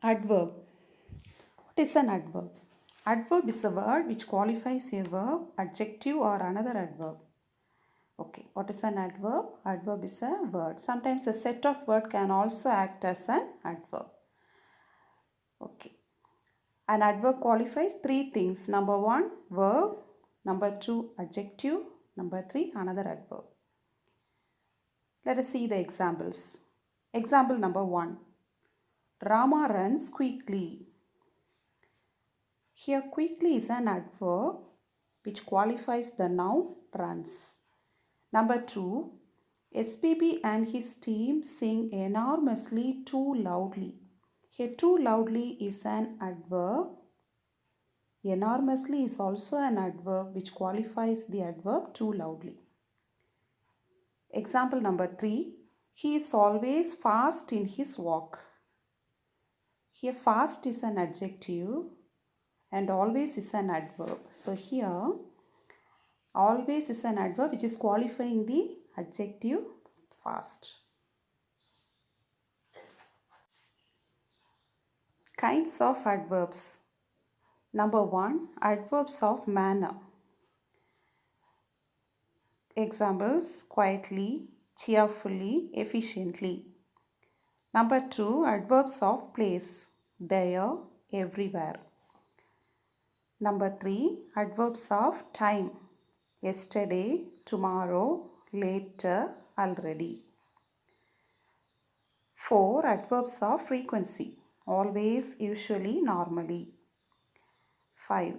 Adverb. What is an adverb? Adverb is a word which qualifies a verb, adjective or another adverb. Okay, what is an adverb? Adverb is a word. Sometimes a set of words can also act as an adverb. Okay. An adverb qualifies three things. Number one, verb. Number two, adjective. Number three, another adverb. Let us see the examples. Example number one. Rama runs quickly. Here quickly is an adverb which qualifies the noun runs. Number two, SPB and his team sing enormously too loudly. Here too loudly is an adverb. Enormously is also an adverb which qualifies the adverb too loudly. Example number three, he is always fast in his walk. Here fast is an adjective and always is an adverb. So here always is an adverb which is qualifying the adjective fast. Kinds of adverbs. Number one, adverbs of manner. Examples, quietly, cheerfully, efficiently. Number two, adverbs of place. There, everywhere. Number three, adverbs of time. Yesterday, tomorrow, later, already. Four, adverbs of frequency. Always, usually, normally. 5.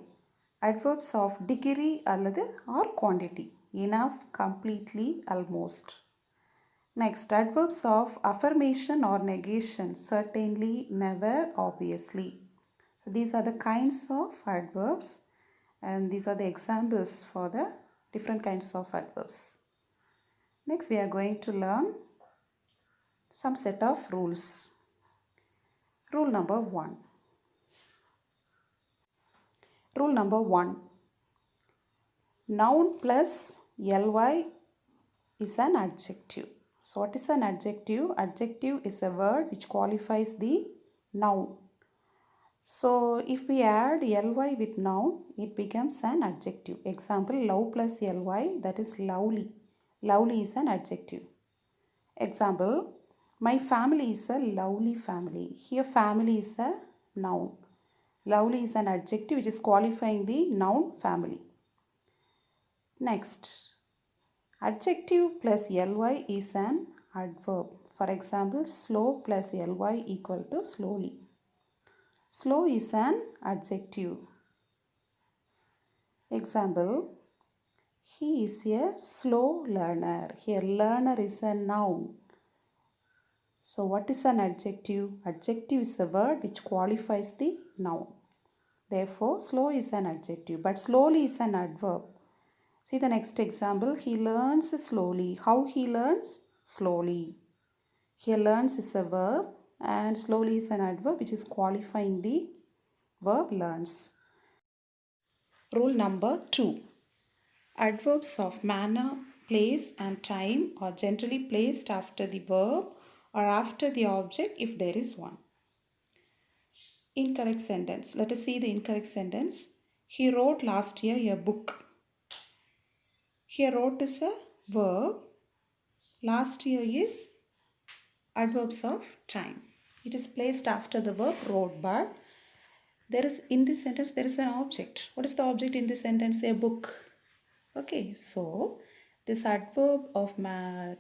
Adverbs of degree அல்லது or quantity. Enough, completely, almost. Next, adverbs of affirmation or negation. Certainly, never, obviously. So these are the kinds of adverbs and these are the examples for the different kinds of adverbs. Next, we are going to learn some set of rules. Rule number 1. Rule number 1. Noun plus ly is an adjective. So what is an adjective? Adjective is a word which qualifies the noun. So if we add ly with noun, it becomes an adjective. Example, love plus ly, that is lovely. Lovely is an adjective. Example, my family is a lovely family. Here family is a noun. Lovely is an adjective which is qualifying the noun family. Next, adjective plus ly is an adverb. For example, slow plus ly equal to slowly. Slow is an adjective. Example, he is a slow learner. Here learner is a noun. So what is an adjective? Adjective is a word which qualifies the noun. Therefore, slow is an adjective, but slowly is an adverb. See the next example. He learns slowly. How he learns? Slowly. Here learns is a verb and slowly is an adverb which is qualifying the verb learns. Rule number 2. Adverbs of manner, place and time are generally placed after the verb or after the object if there is one. Incorrect sentence. Let us see the incorrect sentence. He wrote last year a book. Here wrote is a verb. Last year is adverbs of time. It is placed after the verb wrote, but there is in this sentence there is an object. What is the object in this sentence? A book. Okay, so this adverb of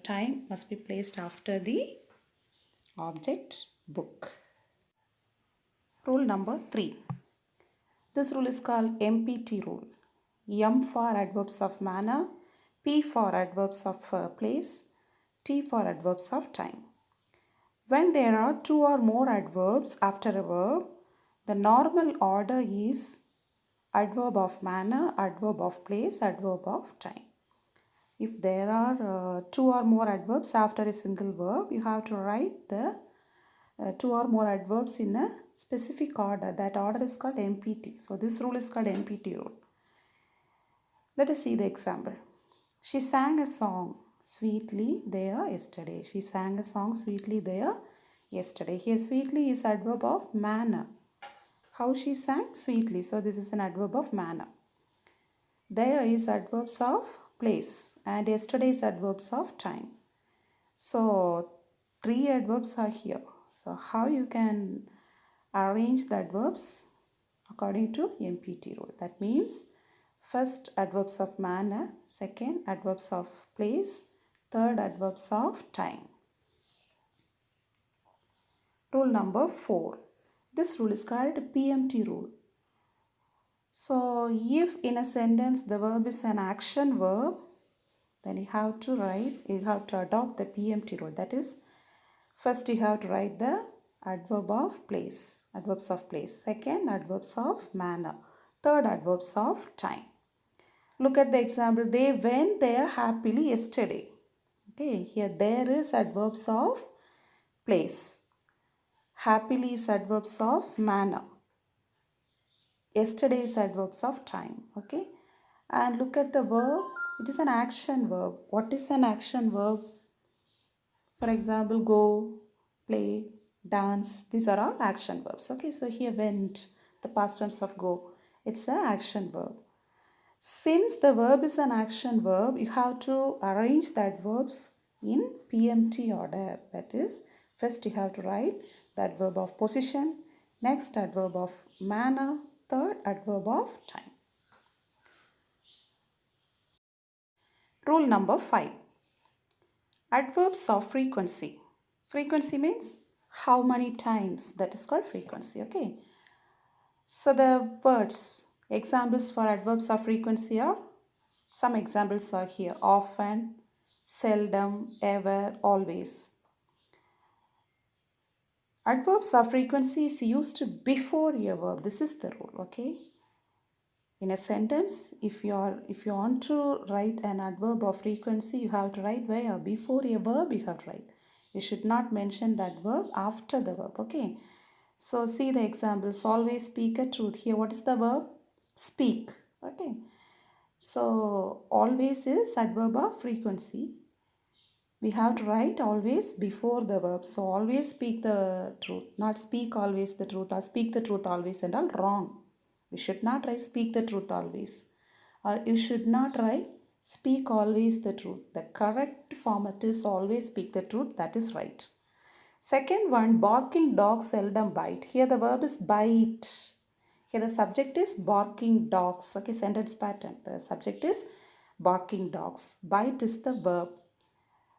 time must be placed after the object book. Rule number 3. This rule is called MPT rule. M for adverbs of manner, P for adverbs of place, T for adverbs of time. When there are two or more adverbs after a verb, the normal order is adverb of manner, adverb of place, adverb of time. If there are two or more adverbs after a single verb, you have to write the two or more adverbs in a specific order. That order is called MPT. So this rule is called MPT rule. Let us see the example. She sang a song sweetly there yesterday. She sang a song sweetly there yesterday. Here sweetly is adverb of manner. How she sang sweetly. So this is an adverb of manner. There is adverbs of place and yesterday is adverbs of time. So three adverbs are here. So how you can arrange the adverbs according to MPT rule. That means first adverbs of manner, second adverbs of place, third adverbs of time. Rule number 4. This rule is called PMT rule. So if in a sentence the verb is an action verb, then you have to adopt the PMT rule. That is, first you have to write the adverb of place, adverbs of place. Second, adverbs of manner. Third, adverbs of time. Look at the example. They went there happily yesterday. Okay, here there is adverbs of place. Happily is adverbs of manner. Yesterday is adverbs of time. Okay, and look at the verb. It is an action verb. What is an action verb? For example, go, play, dance. These are all action verbs. Okay, so here went, the past tense of go. It's an action verb. Since the verb is an action verb, you have to arrange the adverbs in PMT order. That is, first you have to write the adverb of position, next adverb of manner, third adverb of time. Rule number 5. Adverbs of frequency. Frequency means how many times. That is called frequency. Okay. So the words, examples for adverbs of frequency are, some examples are here. Often, seldom, ever, always. Adverbs of frequency is used before a verb. This is the rule. Okay. In a sentence, if you want to write an adverb of frequency, you have to write where? Before a verb you have to write. You should not mention that verb after the verb. Okay. So see the examples. Always speak a truth. Here what is the verb? Speak. Okay. So always is adverb of frequency. We have to write always before the verb. So always speak the truth. Not speak always the truth or speak the truth always and all wrong. We should not write speak the truth always. Or you should not write speak always the truth. The correct format is always speak the truth. That is right. Second one, barking dogs seldom bite. Here the verb is bite. Here the subject is barking dogs. Okay, sentence pattern. The subject is barking dogs. Bite is the verb.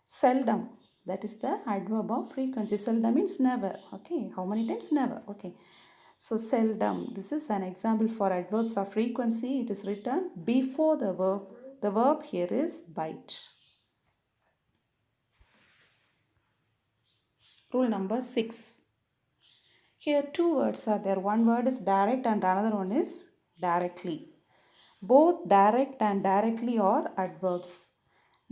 Seldom, that is the adverb of frequency. Seldom means never. Okay, how many times? Never. Okay. So seldom, this is an example for adverbs of frequency. It is written before the verb. The verb here is bite. Rule number 6. Here two words are there. One word is direct and another one is directly. Both direct and directly are adverbs.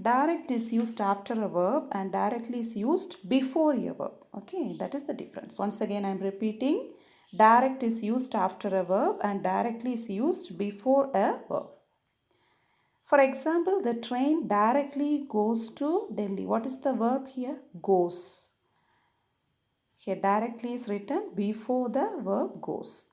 Direct is used after a verb and directly is used before a verb. Okay, that is the difference. Once again, I am repeating. Direct is used after a verb and directly is used before a verb. For example, the train directly goes to Delhi. What is the verb here? Goes. Here directly is written before the verb goes.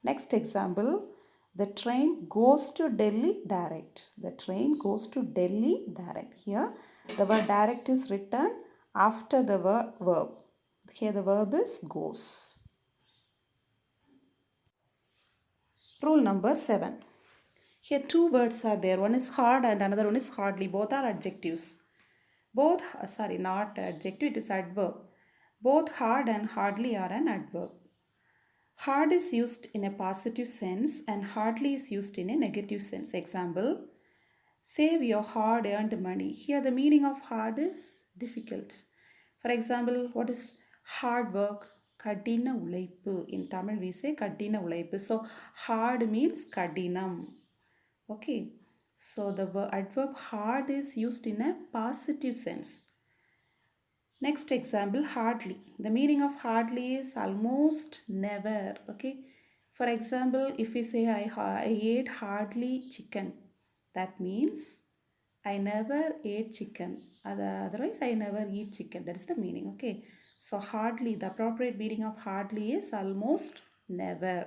Next example, the train goes to Delhi direct. The train goes to Delhi direct. Here the word direct is written after the verb. Here the verb is goes. Rule number 7. Here two words are there. One is hard and another one is hardly. Both are adjectives. Not adjective, it is adverb. Both hard and hardly are an adverb. Hard is used in a positive sense and hardly is used in a negative sense. Example, save your hard-earned money. Here the meaning of hard is difficult. For example, what is hard work? Kadina ulaipu. In Tamil we say kadina ulaipu. So hard means kadinam. Okay. So the adverb hard is used in a positive sense. Next example, hardly. The meaning of hardly is almost never. Okay. For example, if we say I ate hardly chicken, that means I never ate chicken. Otherwise, I never eat chicken. That is the meaning. Okay. So hardly, the appropriate meaning of hardly is almost never.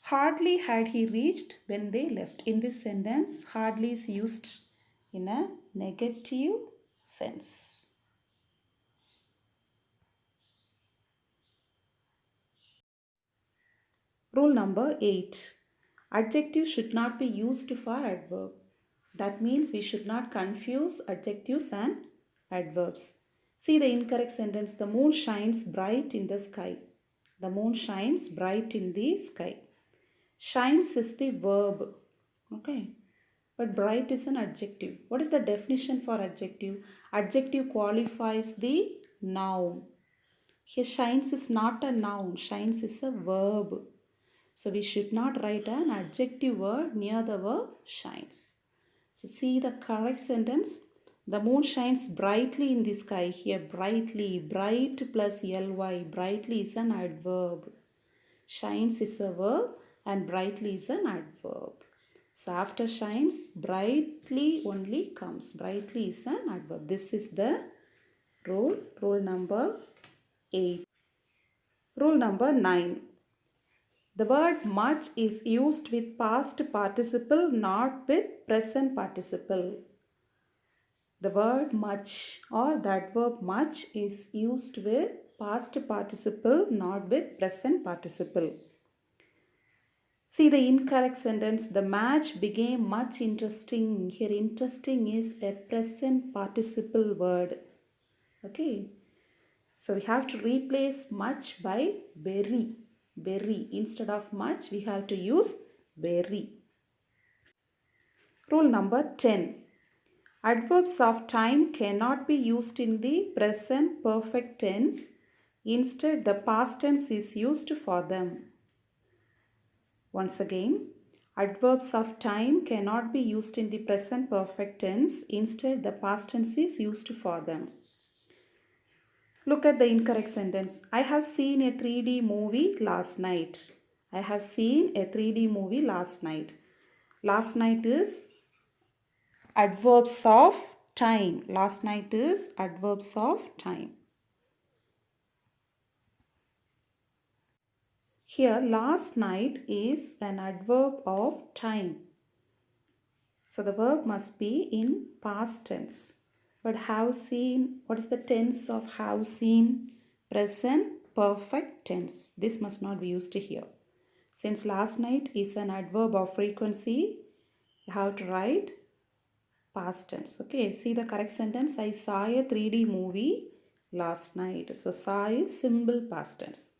Hardly had he reached when they left. In this sentence, hardly is used in a negative sense. Rule number 8. Adjective should not be used for adverb. That means we should not confuse adjectives and adverbs. See the incorrect sentence. The moon shines bright in the sky. The moon shines bright in the sky. Shines is the verb. Okay. But bright is an adjective. What is the definition for adjective? Adjective qualifies the noun. Here shines is not a noun. Shines is a verb. So we should not write an adjective word near the verb shines. So see the correct sentence. The moon shines brightly in the sky. Here brightly, bright plus ly. Brightly is an adverb. Shines is a verb and brightly is an adverb. So after shines, brightly only comes. Brightly is an adverb. This is the rule. Rule number 8. Rule number 9. The word much is used with past participle, not with present participle. The word much or the adverb much is used with past participle, not with present participle. See the incorrect sentence. The match became much interesting. Here interesting is a present participle word. Okay. So we have to replace much by very. Very. Instead of much, we have to use very. Rule number 10. Adverbs of time cannot be used in the present perfect tense. Instead, the past tense is used for them. Once again, adverbs of time cannot be used in the present perfect tense. Instead, the past tense is used for them. Look at the incorrect sentence. I have seen a 3D movie last night. I have seen a 3D movie last night. Last night is adverbs of time. Last night is adverbs of time. Here, last night is an adverb of time. So the verb must be in past tense. But have seen, what is the tense of have seen? Present perfect tense. This must not be used here. Since last night is an adverb of frequency, you have to write past tense. Okay, see the correct sentence. I saw a 3D movie last night. So saw is simple past tense.